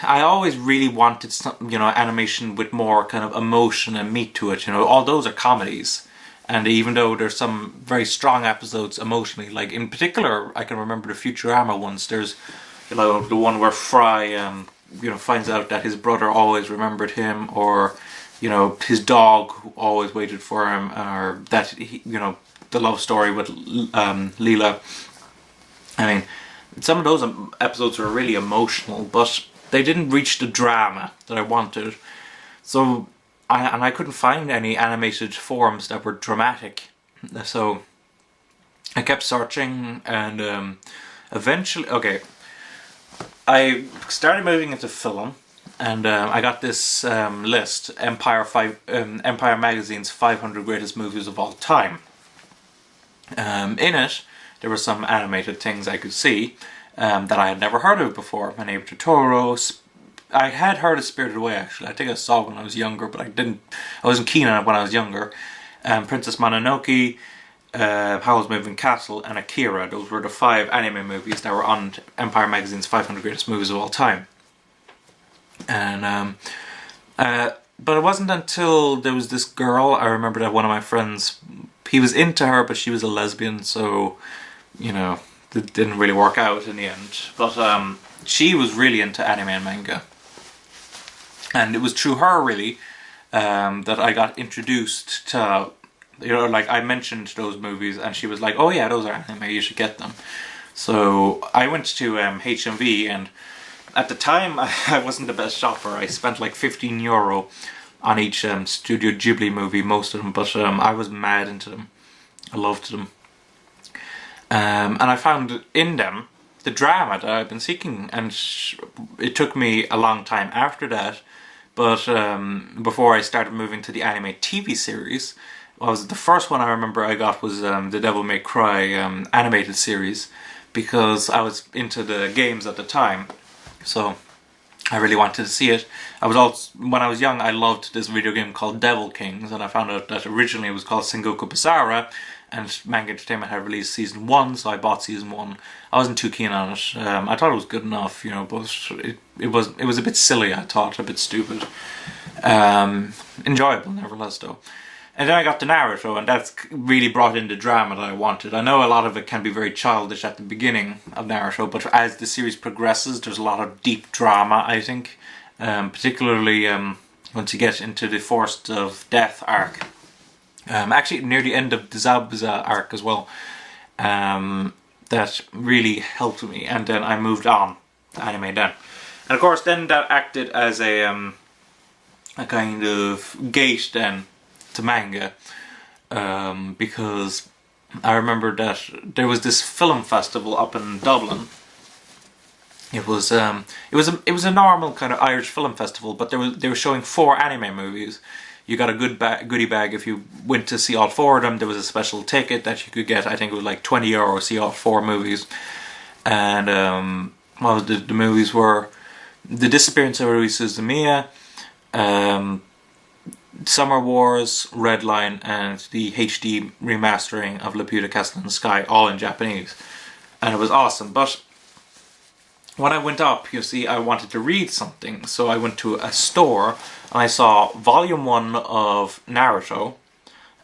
I always really wanted some, animation with more kind of emotion and meat to it. All those are comedies, and even though there's some very strong episodes emotionally, like in particular, I can remember the Futurama ones. There's, the one where Fry, finds out that his brother always remembered him, or his dog always waited for him, or that the love story with Leela. I mean, some of those episodes were really emotional, but they didn't reach the drama that I wanted. So, I couldn't find any animated forms that were dramatic. So, I kept searching, and eventually, I started moving into film, and I got this list, Empire Magazine's 500 Greatest Movies of All Time. In it, there were some animated things I could see that I had never heard of before. My Neighbor Totoro. I had heard of Spirited Away, actually. I think I saw it when I was younger, but I wasn't keen on it when I was younger. Princess Mononoke, Howl's Moving Castle, and Akira. Those were the 5 anime movies that were on Empire Magazine's 500 Greatest Movies of All Time. And but it wasn't until there was this girl. I remember that one of my friends, he was into her, but she was a lesbian, so it didn't really work out in the end. But she was really into anime and manga, and it was through her really that I got introduced to, I mentioned those movies, and she was like, "Oh yeah, those are anime. You should get them." So I went to HMV, and at the time I wasn't the best shopper. I spent like €15 on each Studio Ghibli movie, most of them, but I was mad into them. I loved them. And I found in them the drama that I've been seeking, and it took me a long time after that, but before I started moving to the anime TV series. The first one I remember I got was the Devil May Cry animated series, because I was into the games at the time, so I really wanted to see it. When I was young, I loved this video game called Devil Kings, and I found out that originally it was called Sengoku Basara, and Manga Entertainment had released season 1, so I bought season 1. I wasn't too keen on it. I thought it was good enough, but it was a bit silly, I thought, a bit stupid. Enjoyable, nevertheless, though. And then I got to Naruto, and that's really brought in the drama that I wanted. I know a lot of it can be very childish at the beginning of Naruto, but as the series progresses, there's a lot of deep drama, I think. Particularly once you get into the Forest of Death arc. Actually, near the end of the Zabuza arc as well. That really helped me, and then I moved on to anime then. And of course, then that acted as a kind of gate then to manga, because I remember that there was this film festival up in Dublin. It was a normal kind of Irish film festival, but they were showing 4 anime movies. You got a goodie bag if you went to see all 4 of them. There was a special ticket that you could get. I think it was like €20 to see all 4 movies. And the movies were The Disappearance of Rui Suzumiya, Summer Wars, Redline, and the HD remastering of Laputa Castle in the Sky, all in Japanese. And it was awesome. But when I went up, you see, I wanted to read something, so I went to a store and I saw Volume 1 of Naruto,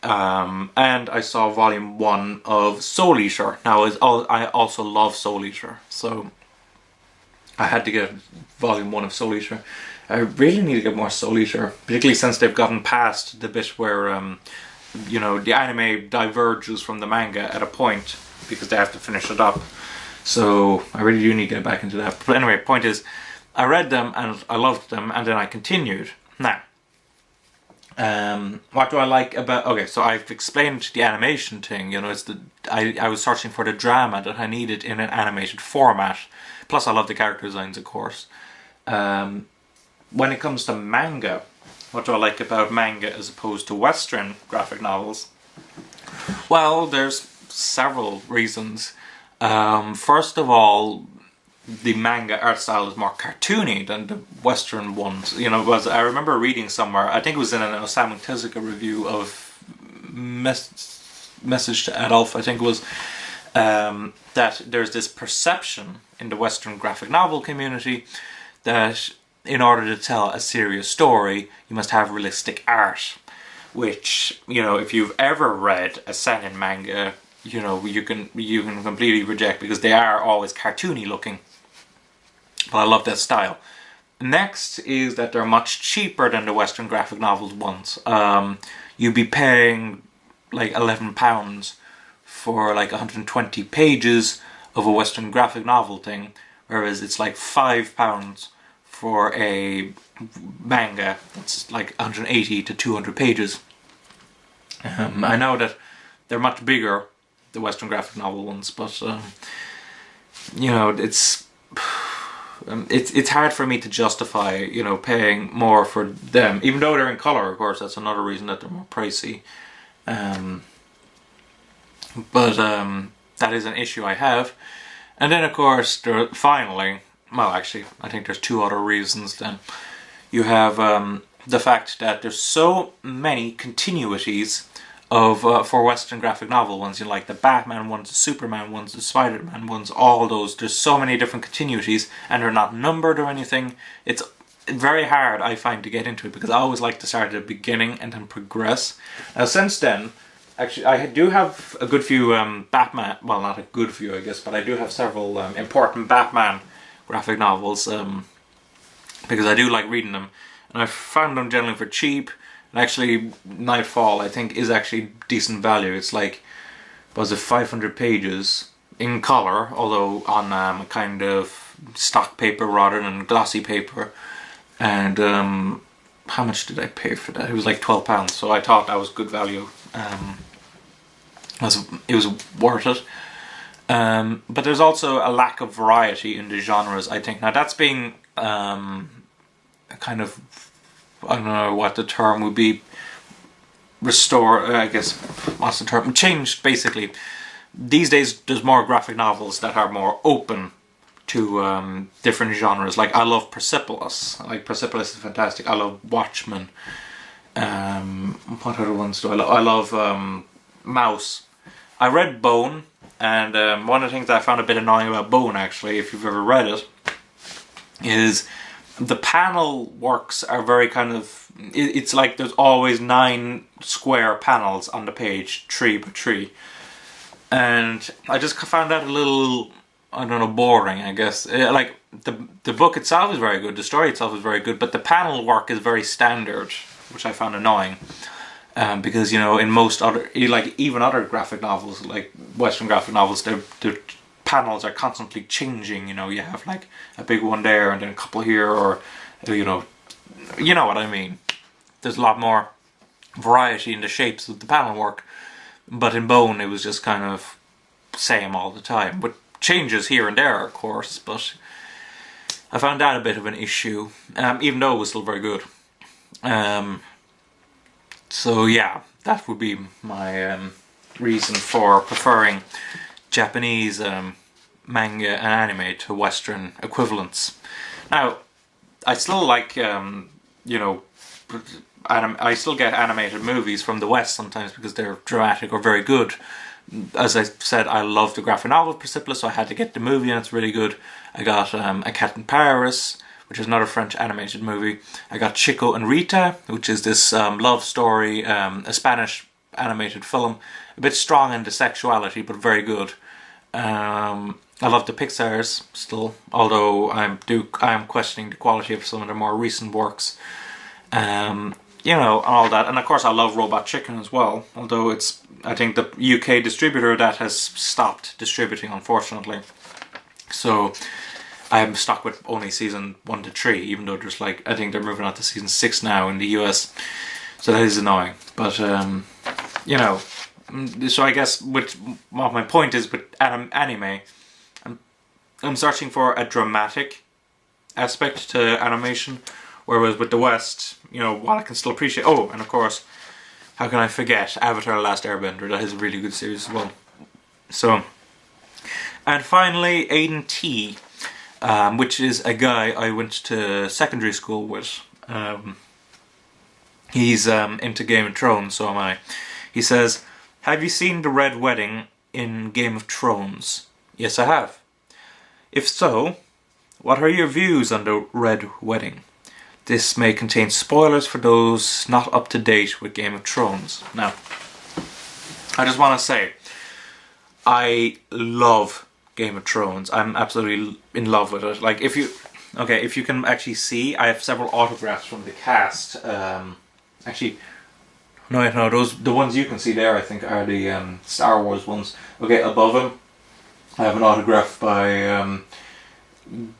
and I saw Volume 1 of Soul Eater. Now, I also love Soul Eater, so I had to get Volume 1 of Soul Eater. I really need to get more Soul Eater, particularly since they've gotten past the bit where, the anime diverges from the manga at a point, because they have to finish it up. So I really do need to get back into that. But anyway, point is, I read them and I loved them, and then I continued. Now, what do I like about... Okay, so I've explained the animation thing. I was searching for the drama that I needed in an animated format. Plus, I love the character designs, of course. When it comes to manga, what do I like about manga as opposed to Western graphic novels? Well, there's several reasons. First of all, the manga art style is more cartoony than the Western ones. I remember reading somewhere, I think it was in an Osamu Tezuka review of Message to Adolf, I think it was, that there's this perception in the Western graphic novel community that in order to tell a serious story, you must have realistic art. Which, you know, if you've ever read a seinen manga, you know, you can completely reject, because they are always cartoony looking. But I love that style. Next is that they're much cheaper than the Western graphic novels ones. You'd be paying like £11 for like 120 pages of a Western graphic novel thing, whereas it's like £5 for a manga that's like 180 to 200 pages. I know that they're much bigger, the Western graphic novel ones, but you know, it's hard for me to justify, you know, paying more for them, even though they're in color. Of course, that's another reason that they're more pricey. But that is an issue I have. And then, of course, finally, well, actually, I think there's two other reasons. Then you have the fact that there's so many continuities of for Western graphic novel ones. You know, like the Batman ones, the Superman ones, the Spider-Man ones, all those. There's so many different continuities, and they're not numbered or anything. It's very hard, I find, to get into it, because I always like to start at the beginning and then progress. Now, since then, actually, I do have a good few Batman, well, not a good few, I guess, but I do have several important Batman graphic novels, because I do like reading them, and I found them generally for cheap. And actually, Nightfall, I think, is actually decent value. It's like, was it 500 pages in color, although on a kind of stock paper rather than glossy paper. And how much did I pay for that? It was like £12, so I thought that was good value. It was worth it. But there's also a lack of variety in the genres, I think. Now, that's being kind of, I don't know what the term would be, I guess, what's the term? Changed, basically. These days, there's more graphic novels that are more open to different genres. Like, I love Persepolis. Like, Persepolis is fantastic. I love Watchmen. What other ones do I love? I love Mouse. I read Bone, and one of the things that I found a bit annoying about Bone, actually, if you've ever read it, is the panel works are very kind of, it's like there's always 9 square panels on the page, 3 by 3. And I just found that a little, I don't know, boring, I guess. Like, the book itself is very good, the story itself is very good, but the panel work is very standard, which I found annoying. Because, you know, in most other, like, even other graphic novels, like Western graphic novels, the panels are constantly changing. You know, you have like a big one there and then a couple here, or you know what I mean. There's a lot more variety in the shapes of the panel work, but in Bone it was just kind of same all the time, with changes here and there, of course. But I found that a bit of an issue, even though it was still very good. So yeah, that would be my reason for preferring Japanese manga and anime to Western equivalents. Now, I still like, you know, I still get animated movies from the West sometimes because they're dramatic or very good. As I said, I love the graphic novel Persepolis, so I had to get the movie, and it's really good. I got A Cat in Paris, which is another French animated movie. I got Chico and Rita, which is this love story, a Spanish animated film. A bit strong into sexuality, but very good. I love the Pixar's still, although I am questioning the quality of some of their more recent works. You know, all that. And of course I love Robot Chicken as well, although it's, I think the UK distributor that has stopped distributing, unfortunately. So I'm stuck with only season 1 to 3, even though there's like, I think they're moving on to season 6 now in the US. So that is annoying. But, you know, so I guess what my point is with anime, I'm searching for a dramatic aspect to animation, whereas with the West, you know, while I can still appreciate, oh, and of course, how can I forget Avatar: The Last Airbender? That is a really good series as well. So, and finally, Aiden T, which is a guy I went to secondary school with. He's into Game of Thrones, so am I. He says, "Have you seen the Red Wedding in Game of Thrones?" Yes, I have. If so, what are your views on the Red Wedding? this may contain spoilers for those not up to date with Game of Thrones. Now, I just want to say, I love Game of Thrones. I'm absolutely in love with it. Like, if you can actually see, I have several autographs from the cast. Actually, no, the ones you can see there, I think, are the Star Wars ones. Okay, above them, I have an autograph by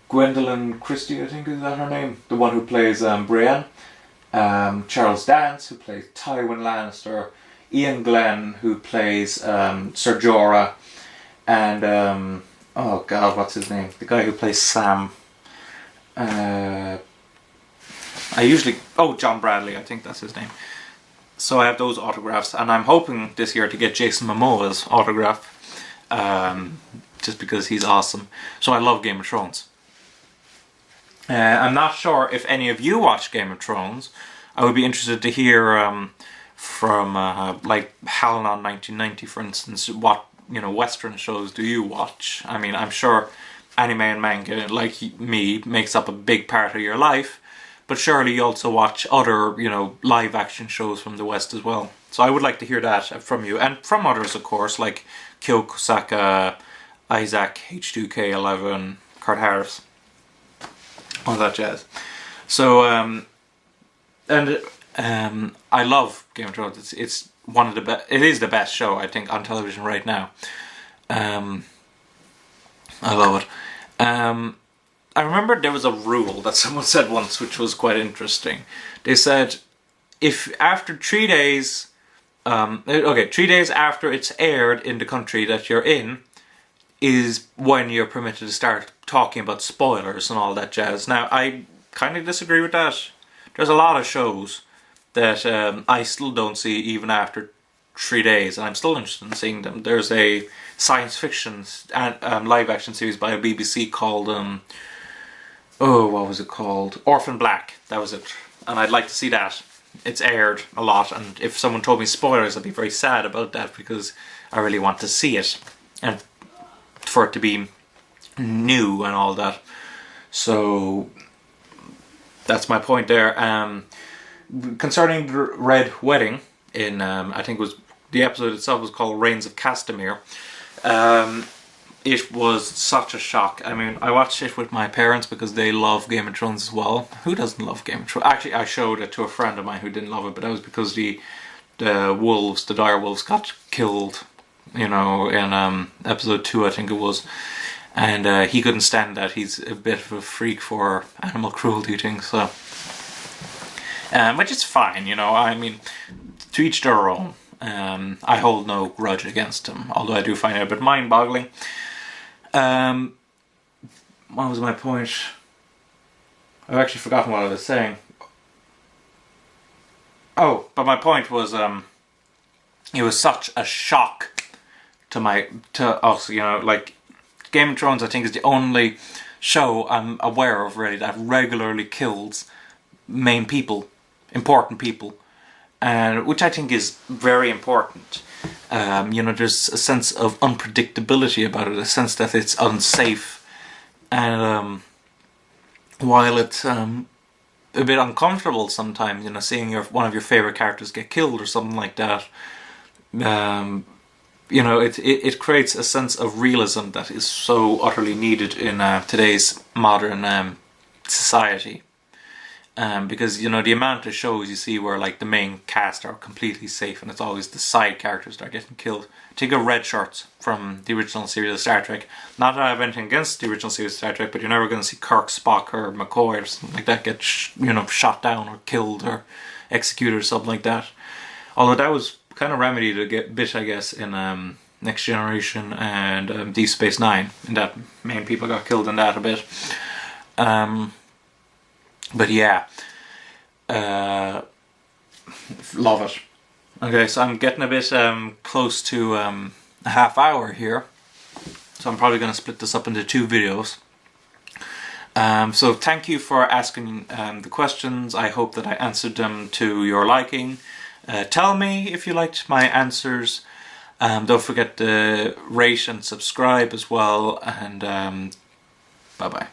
Gwendolyn Christie, I think is that her name, the one who plays Brienne. Charles Dance, who plays Tywin Lannister. Ian Glenn, who plays Ser Jorah. And oh god, what's his name? The guy who plays Sam. John Bradley, I think that's his name. So I have those autographs, and I'm hoping this year to get Jason Momoa's autograph, just because he's awesome. So I love Game of Thrones. I'm not sure if any of you watch Game of Thrones. I would be interested to hear from like Hal on 1990, for instance, what Western shows do you watch? I mean, I'm sure anime and manga, like me, makes up a big part of your life, but surely you also watch other, live action shows from the West as well. So I would like to hear that from you, and from others, of course, like Kyo Kusaka, Isaac, H2K11, Kurt Harris, all that jazz. So, I love Game of Thrones. It's one of the best. It is the best show, I think, on television right now. I love it. I remember there was a rule that someone said once, which was quite interesting. They said, if after 3 days, 3 days after it's aired in the country that you're in, is when you're permitted to start talking about spoilers and all that jazz. Now, I kind of disagree with that. There's a lot of shows that I still don't see even after 3 days, and I'm still interested in seeing them. There's a science fiction live action series by a BBC called what was it called? Orphan Black. That was it. And I'd like to see that. It's aired a lot, and if someone told me spoilers, I'd be very sad about that, because I really want to see it, and for it to be new and all that. So that's my point there. Concerning the Red Wedding, in I think it was the episode itself was called Reigns of Castamere. It was such a shock. I mean, I watched it with my parents because they love Game of Thrones as well. Who doesn't love Game of Thrones? Actually, I showed it to a friend of mine who didn't love it, but that was because the wolves, the dire wolves, got killed, in episode 2, I think it was. And he couldn't stand that. He's a bit of a freak for animal cruelty things, so. Which is fine, I mean, to each their own. I hold no grudge against him, although I do find it a bit mind-boggling. What was my point? I've actually forgotten what I was saying. Oh, but my point was, it was such a shock to us, like, Game of Thrones, I think, is the only show I'm aware of, really, that regularly kills main people, important people, which I think is very important. There's a sense of unpredictability about it, a sense that it's unsafe, and while it's a bit uncomfortable sometimes, seeing one of your favorite characters get killed or something like that, it creates a sense of realism that is so utterly needed in today's modern society. Because, the amount of shows you see where, like, the main cast are completely safe and it's always the side characters that are getting killed. Take a Red Shirts from the original series of Star Trek. Not that I have anything against the original series of Star Trek, but you're never going to see Kirk, Spock, or McCoy or something like that get, shot down or killed or executed or something like that. Although that was kind of remedied a bit, I guess, in Next Generation and Deep Space Nine, in that main people got killed in that a bit. But yeah, love it. Okay, so I'm getting a bit close to a half hour here, so I'm probably going to split this up into 2 videos. So thank you for asking the questions. I hope that I answered them to your liking. Tell me if you liked my answers. Don't forget to rate and subscribe as well, and bye bye.